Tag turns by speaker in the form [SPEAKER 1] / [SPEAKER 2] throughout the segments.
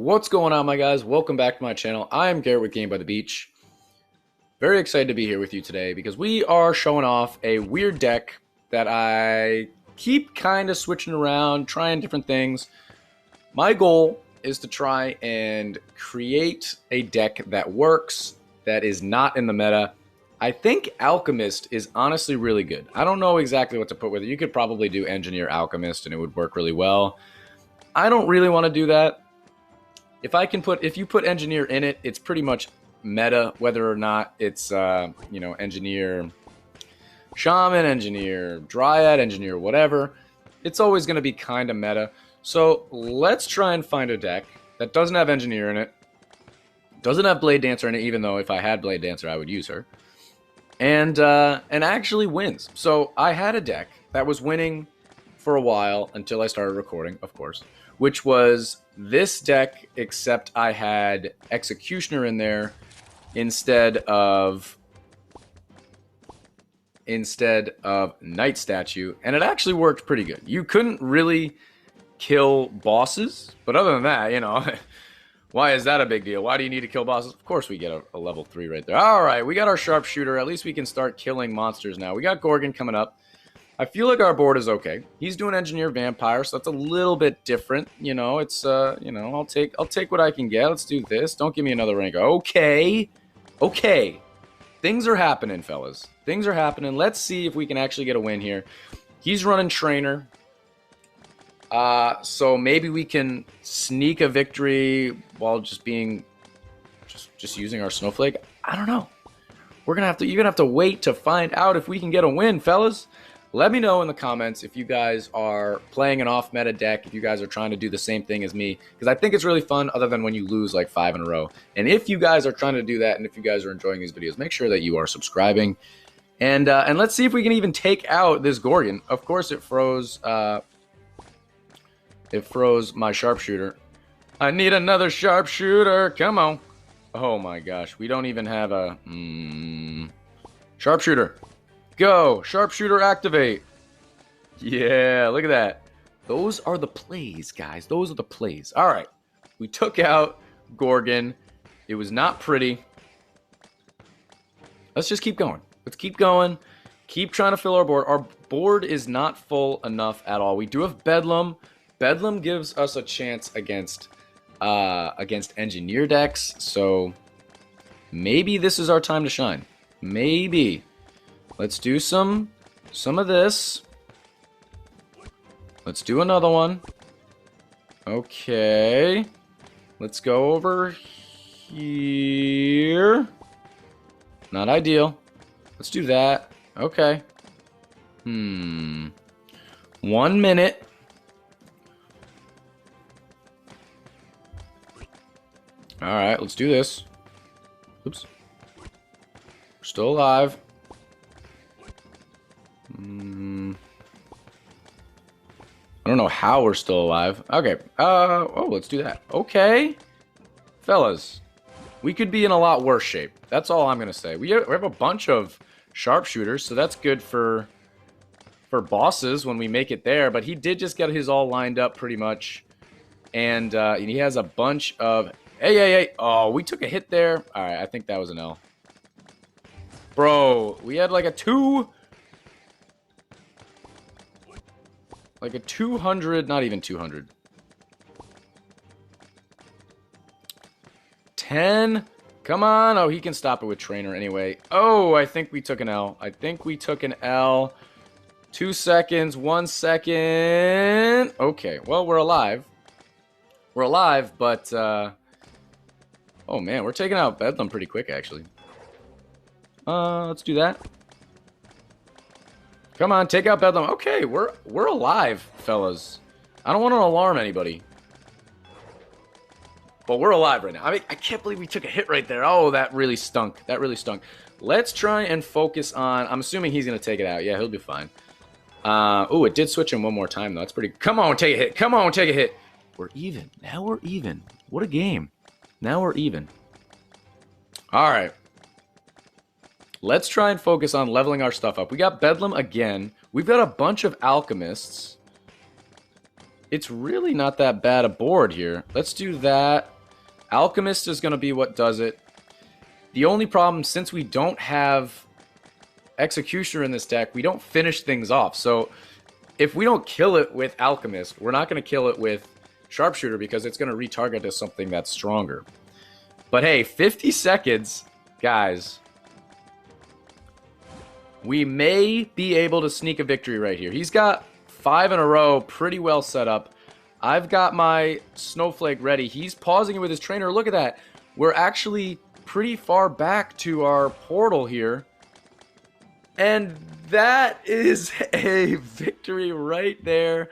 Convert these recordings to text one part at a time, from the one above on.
[SPEAKER 1] What's going on, my guys? Welcome back to my channel. I'm Garrett with Game by the Beach. Very excited to be here with you today because we are showing off a weird deck that I keep kind of switching around, trying different things. My goal is to try and create a deck that works, that is not in the meta. I think Alchemist is honestly really good. I don't know exactly what to put with it. You could probably do Engineer Alchemist and it would work really well. I don't really want to do that. If you put Engineer in it, it's pretty much meta, whether or not it's Engineer Shaman, Engineer Dryad, Engineer whatever. It's always going to be kind of meta. So let's try and find a deck that doesn't have Engineer in it, doesn't have Blade Dancer in it, even though if I had Blade Dancer, I would use her, and actually wins. So I had a deck that was winning for a while until I started recording, of course, which was this deck, except I had Executioner in there instead of Night Statue, and it actually worked pretty good. You couldn't really kill bosses, but other than that, why is that a big deal? Why do you need to kill bosses? Of course we get a level 3 right there. All right, we got our Sharpshooter. At least we can start killing monsters now. We got Gorgon coming up. I feel like our board is okay. He's doing Engineer Vampire, so that's a little bit different. It's I'll take what I can get. Let's do this. Don't give me another rank. Okay. Things are happening, fellas. Things are happening. Let's see if we can actually get a win here. He's running Trainer. So maybe we can sneak a victory while just using our Snowflake. I don't know. You're gonna have to wait to find out if we can get a win, fellas. Let me know in the comments if you guys are playing an off-meta deck, if you guys are trying to do the same thing as me, because I think it's really fun other than when you lose like 5 in a row. And if you guys are trying to do that, and if you guys are enjoying these videos, make sure that you are subscribing. And let's see if we can even take out this Gorgon. Of course, it froze my Sharpshooter. I need another Sharpshooter. Come on. Oh my gosh, we don't even have a Sharpshooter. Go! Sharpshooter activate! Yeah, look at that. Those are the plays, guys. Those are the plays. Alright. We took out Gorgon. It was not pretty. Let's just keep going. Let's keep going. Keep trying to fill our board. Our board is not full enough at all. We do have Bedlam. Bedlam gives us a chance against Engineer decks. So maybe this is our time to shine. Maybe. Let's do some of this. Let's do another one. Okay. Let's go over here. Not ideal. Let's do that. Okay. 1 minute. Alright, let's do this. Oops. We're still alive. I don't know how we're still alive. Okay. Let's do that. Okay. Fellas, we could be in a lot worse shape. That's all I'm going to say. We have a bunch of Sharpshooters, so that's good for bosses when we make it there. But he did just get his all lined up pretty much. And he has a bunch of... Hey. Oh, we took a hit there. All right, I think that was an L. Bro, we had like a 200, not even 200. 10. Come on. Oh, he can stop it with Trainer anyway. Oh, I think we took an L. 2 seconds, 1 second. Okay, well, we're alive. We're alive, but, oh man, we're taking out Bedlam pretty quick, actually. Let's do that. Come on, take out Bedlam. Okay, we're alive, fellas. I don't want to alarm anybody. But we're alive right now. I mean, I can't believe we took a hit right there. Oh, that really stunk. That really stunk. Let's try and focus on... I'm assuming he's going to take it out. Yeah, he'll be fine. Oh, it did switch him one more time, though. That's pretty... Come on, take a hit. Come on, take a hit. We're even. Now we're even. What a game. Now we're even. All right. Let's try and focus on leveling our stuff up. We got Bedlam again. We've got a bunch of Alchemists. it's really not that bad a board here. Let's do that. Alchemist is going to be what does it. The only problem, since we don't have Executioner in this deck, we don't finish things off. So if we don't kill it with Alchemist, we're not going to kill it with Sharpshooter because it's going to retarget to something that's stronger. But hey, 50 seconds, guys. We may be able to sneak a victory right here. He's got 5 in a row pretty well set up. I've got my Snowflake ready. He's pausing it with his trainer. Look at that. We're actually pretty far back to our portal here. And that is a victory right there.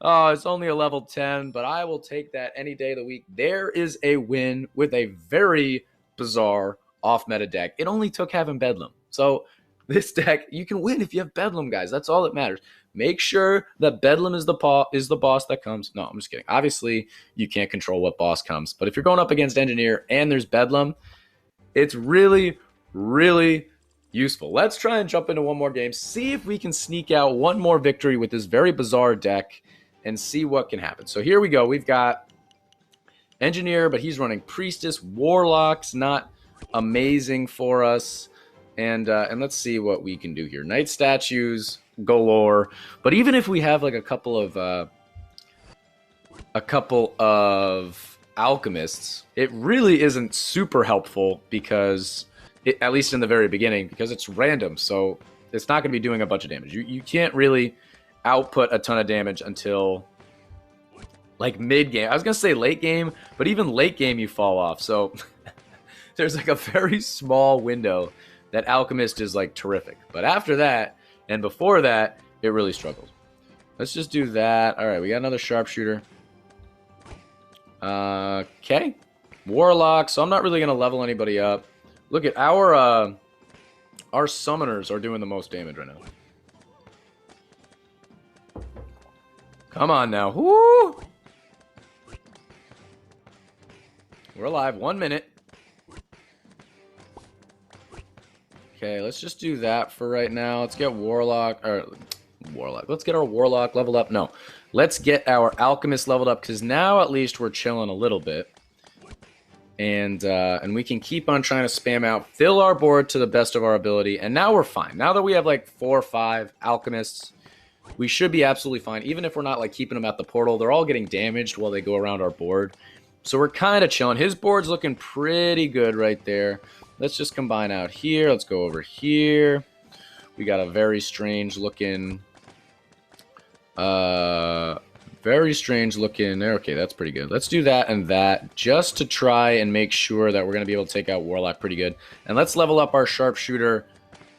[SPEAKER 1] Oh, it's only a level 10, but I will take that any day of the week. There is a win with a very bizarre off-meta deck. It only took having Bedlam. So this deck, you can win if you have Bedlam, guys. That's all that matters. Make sure that Bedlam is the boss that comes. No, I'm just kidding. Obviously, you can't control what boss comes. But if you're going up against Engineer and there's Bedlam, it's really, really useful. Let's try and jump into one more game. See if we can sneak out one more victory with this very bizarre deck and see what can happen. So here we go. We've got Engineer, but he's running Priestess. Warlock's not amazing for us. And let's see what we can do here. Knight statues galore. But even if we have like a couple of alchemists, it really isn't super helpful because at least in the very beginning, because it's random. So it's not going to be doing a bunch of damage. You can't really output a ton of damage until like mid game. I was going to say late game, but even late game you fall off. So there's like a very small window that Alchemist is like terrific. But after that, and before that, it really struggles. Let's just do that. All right, we got another Sharpshooter. Okay. Warlock, so I'm not really going to level anybody up. Look at our summoners are doing the most damage right now. Come on now. Woo! We're alive. 1 minute. Okay, let's just do that for right now. Let's get Warlock. Let's get our Warlock leveled up. No. Let's get our Alchemist leveled up, because now at least we're chilling a little bit. And we can keep on trying to spam out, fill our board to the best of our ability, and now we're fine. Now that we have like 4 or 5 Alchemists, we should be absolutely fine. Even if we're not like keeping them at the portal, they're all getting damaged while they go around our board. So we're kind of chilling. His board's looking pretty good right there. Let's just combine out here. Let's go over here. We got a very strange looking... very strange looking... Okay, that's pretty good. Let's do that and that just to try and make sure that we're going to be able to take out Warlock pretty good. And let's level up our Sharpshooter.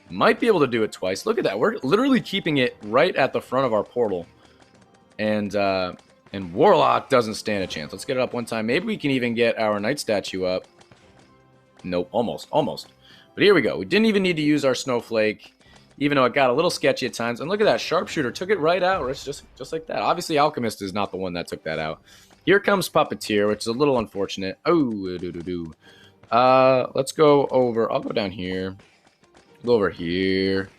[SPEAKER 1] Might be able to do it twice. Look at that. We're literally keeping it right at the front of our portal. And Warlock doesn't stand a chance. Let's get it up one time. Maybe we can even get our Knight statue up. Nope, almost. But here we go. We didn't even need to use our Snowflake, even though it got a little sketchy at times. And look at that. Sharpshooter took it right out. It's just like that. Obviously, Alchemist is not the one that took that out. Here comes Puppeteer, which is a little unfortunate. Oh, let's go over. I'll go down here. Go over here.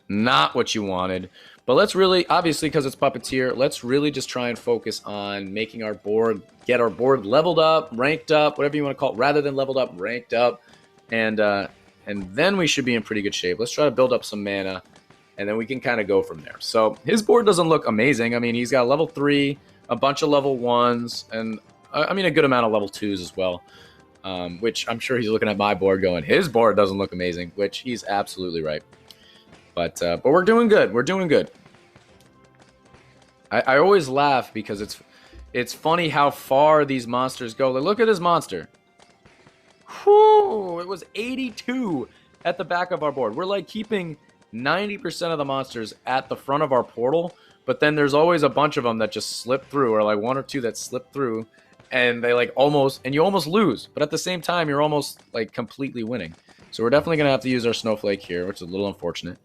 [SPEAKER 1] Not what you wanted. But let's really, obviously, because it's Puppeteer, let's really just try and focus on making our board, get our board leveled up, ranked up, whatever you want to call it, rather than leveled up, ranked up. And then we should be in pretty good shape. Let's try to build up some mana, and then we can kind of go from there. So his board doesn't look amazing. I mean, he's got level 3, a bunch of level 1s, and I mean a good amount of level 2s as well, which I'm sure he's looking at my board going, his board doesn't look amazing, which he's absolutely right. But we're doing good. We're doing good. I always laugh because it's funny how far these monsters go. Like, look at this monster. Whew, it was 82 at the back of our board. We're like keeping 90% of the monsters at the front of our portal, but then there's always a bunch of them that just slip through, or like 1 or 2 that slip through, and they like you almost lose, but at the same time you're almost like completely winning. So we're definitely gonna have to use our Snowflake here, which is a little unfortunate.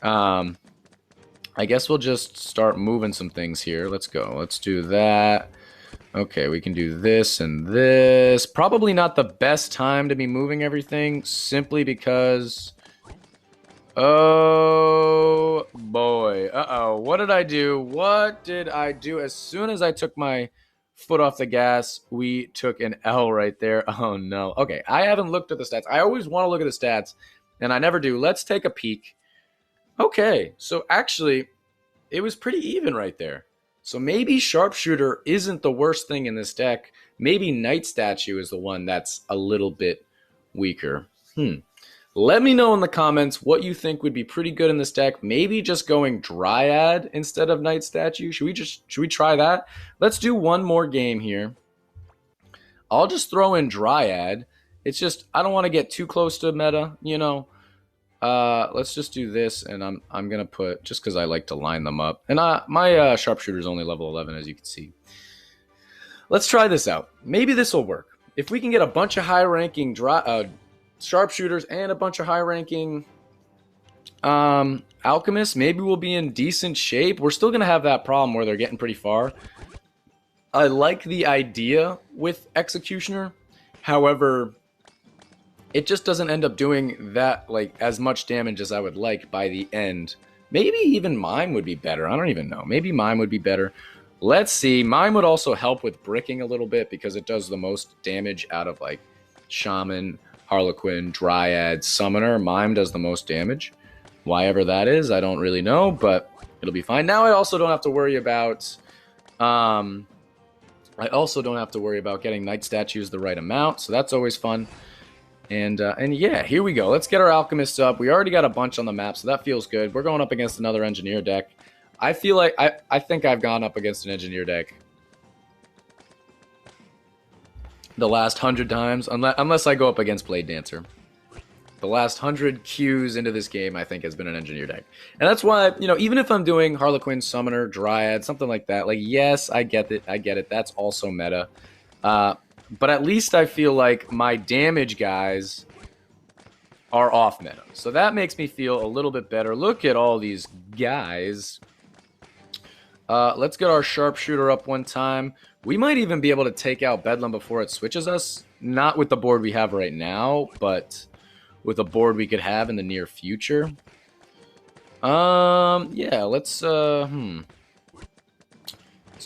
[SPEAKER 1] I guess we'll just start moving some things here. Let's go. Let's do that. Okay, we can do this and this. Probably not the best time to be moving everything, simply because Oh, boy. Uh-oh. What did I do? What did I do? As soon as I took my foot off the gas, we took an L right there. Oh, no. Okay, I haven't looked at the stats. I always want to look at the stats, and I never do. Let's take a peek. Okay, so actually, it was pretty even right there. So maybe Sharpshooter isn't the worst thing in this deck. Maybe Night Statue is the one that's a little bit weaker. Let me know in the comments what you think would be pretty good in this deck. Maybe just going Dryad instead of Night Statue. Should we try that? Let's do one more game here. I'll just throw in Dryad. It's just I don't want to get too close to meta, you know. Let's just do this, and I'm gonna put, just because I like to line them up. And my Sharpshooter is only level 11, as you can see. Let's try this out. Maybe this will work. If we can get a bunch of high-ranking Sharpshooters and a bunch of high-ranking Alchemists, maybe we'll be in decent shape. We're still gonna have that problem where they're getting pretty far. I like the idea with Executioner, however, it just doesn't end up doing that, like, as much damage as I would like by the end. Maybe even Mime would be better. I don't even know. Maybe Mime would be better. Let's see. Mime would also help with bricking a little bit because it does the most damage out of, like, Shaman, Harlequin, Dryad, Summoner. Mime does the most damage. Why ever that is, I don't really know, but it'll be fine. Now I also don't have to worry about... getting Night Statues the right amount, so that's always fun. And yeah, here we go. Let's get our Alchemists up. We already got a bunch on the map, so that feels good. We're going up against another Engineer deck. I feel like I think I've gone up against an Engineer deck the last 100 times, unless I go up against Blade Dancer. The last 100 Qs into this game, I think, has been an Engineer deck. And that's why, you know, even if I'm doing Harlequin, Summoner, Dryad, something like that, like, yes, I get it. That's also meta. But at least I feel like my damage guys are off meta. So that makes me feel a little bit better. Look at all these guys. Let's get our Sharpshooter up one time. We might even be able to take out Bedlam before it switches us. Not with the board we have right now, but with a board we could have in the near future. Yeah, let's do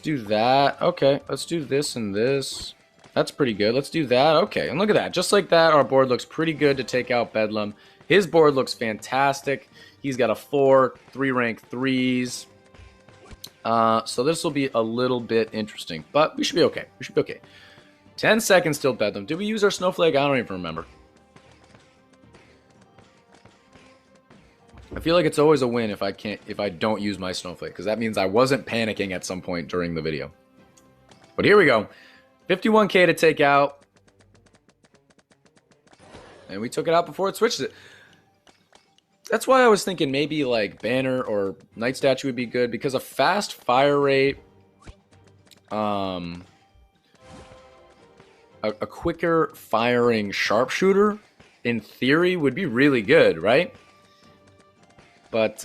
[SPEAKER 1] that. Okay, let's do this and this. That's pretty good. Let's do that. Okay, and look at that. Just like that, our board looks pretty good to take out Bedlam. His board looks fantastic. He's got a 3 rank 3s. So this will be a little bit interesting, but we should be okay. 10 seconds till Bedlam. Did we use our Snowflake? I don't even remember. I feel like it's always a win if I don't use my Snowflake, because that means I wasn't panicking at some point during the video. But here we go. 51k to take out. And we took it out before it switched it. That's why I was thinking maybe like Banner or Night Statue would be good, because a fast fire rate, a quicker firing Sharpshooter, in theory, would be really good, right? But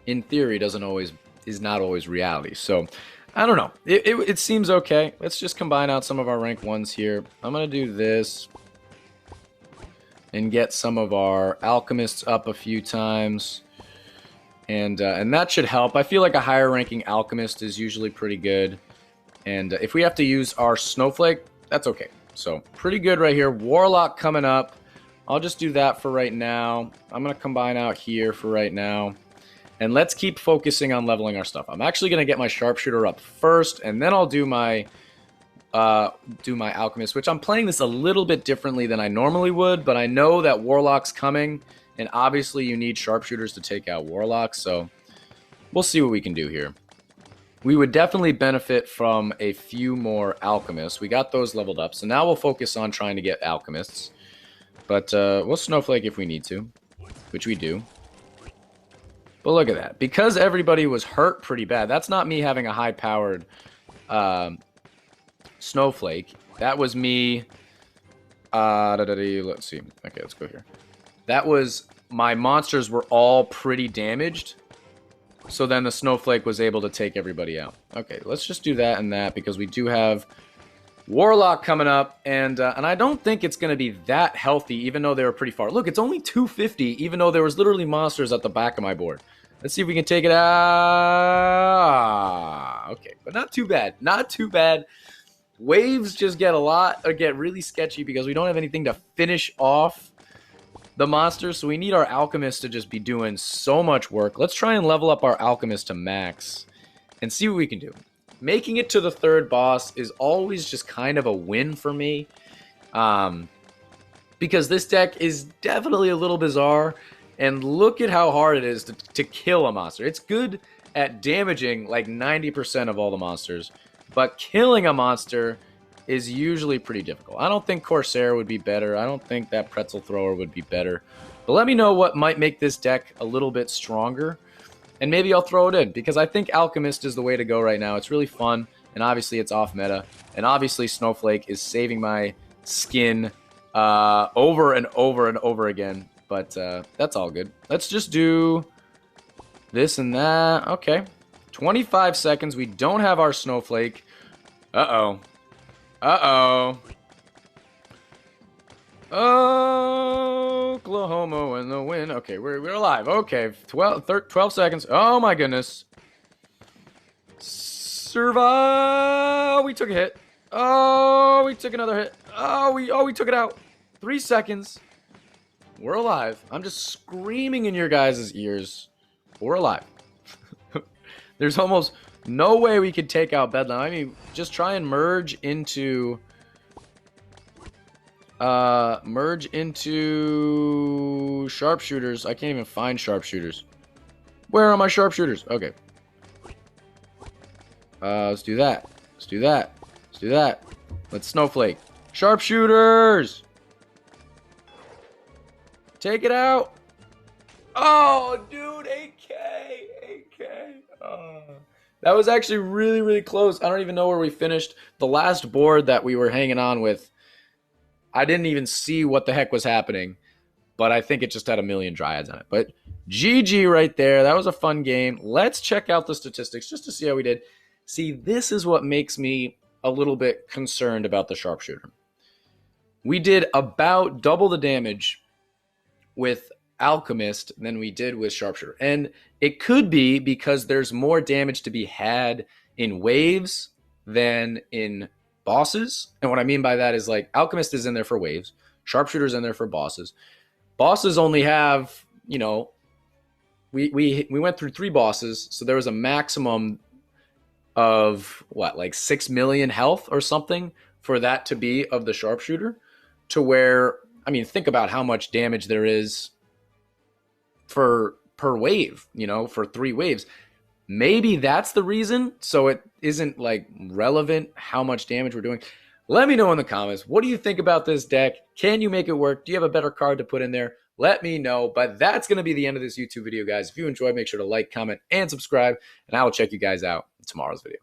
[SPEAKER 1] in theory, is not always reality. So I don't know. It seems okay. Let's just combine out some of our rank 1s here. I'm going to do this and get some of our Alchemists up a few times. And that should help. I feel like a higher ranking Alchemist is usually pretty good. And if we have to use our Snowflake, that's okay. So pretty good right here. Warlock coming up. I'll just do that for right now. I'm going to combine out here for right now. And let's keep focusing on leveling our stuff. I'm actually going to get my Sharpshooter up first, and then I'll do my Alchemist, which I'm playing this a little bit differently than I normally would, but I know that Warlock's coming, and obviously you need Sharpshooters to take out Warlocks, so we'll see what we can do here. We would definitely benefit from a few more Alchemists. We got those leveled up, so now we'll focus on trying to get Alchemists. But we'll Snowflake if we need to, which we do. But look at that. Because everybody was hurt pretty bad, that's not me having a high-powered Snowflake. That was me... let's see. Okay, let's go here. That was... My monsters were all pretty damaged. So then the Snowflake was able to take everybody out. Okay, let's just do that and that, because we do have Warlock coming up, and I don't think it's going to be that healthy, even though they were pretty far. Look, it's only 250, even though there was literally monsters at the back of my board. Let's see if we can take it out. Okay, but not too bad. Not too bad. Waves just get really sketchy because we don't have anything to finish off the monsters, so we need our Alchemist to just be doing so much work. Let's try and level up our Alchemist to max and see what we can do. Making it to the third boss is always just kind of a win for me, because this deck is definitely a little bizarre, and look at how hard it is to kill a monster. It's good at damaging like 90% of all the monsters, but killing a monster is usually pretty difficult. I don't think Corsair would be better. I don't think that Pretzel Thrower would be better. But let me know what might make this deck a little bit stronger, and maybe I'll throw it in, because I think Alchemist is the way to go right now. It's really fun, and obviously it's off meta. And obviously Snowflake is saving my skin over and over and over again. But that's all good. Let's just do this and that. Okay. 25 seconds. We don't have our Snowflake. Uh-oh. Uh-oh. Oklahoma in the wind. Okay, we're alive. Okay, 12 seconds. Oh my goodness. Survive. We took a hit. Oh, we took another hit. Oh, we took it out. 3 seconds. We're alive. I'm just screaming in your guys' ears. We're alive. There's almost no way we could take out Bedlam. I mean, just try and merge into sharpshooters. I can't even find sharpshooters. Where are my sharpshooters? Okay. Let's do that. Let's do that. Let's do that. Let's Snowflake. Sharpshooters! Take it out! Oh, dude, 8K! 8K! Oh. That was actually really, really close. I don't even know where we finished. The last board that we were hanging on with, I didn't even see what the heck was happening, but I think it just had a million Dryads on it. But GG right there. That was a fun game. Let's check out the statistics just to see how we did. See, this is what makes me a little bit concerned about the Sharpshooter. We did about double the damage with Alchemist than we did with Sharpshooter. And it could be because there's more damage to be had in waves than in bosses. And what I mean by that is, like, Alchemist is in there for waves, Sharpshooter's in there for bosses. Bosses only have, you know, we went through 3 bosses, so there was a maximum of what, like 6 million health or something for that to be of the Sharpshooter, to where, I mean, think about how much damage there is per wave, you know, for 3 waves. Maybe that's the reason, so it isn't like relevant how much damage we're doing. Let me know in the comments. What do you think about this deck? Can you make it work? Do you have a better card to put in there? Let me know. But that's going to be the end of this YouTube video, guys. If you enjoyed, make sure to like, comment, and subscribe. And I will check you guys out in tomorrow's video.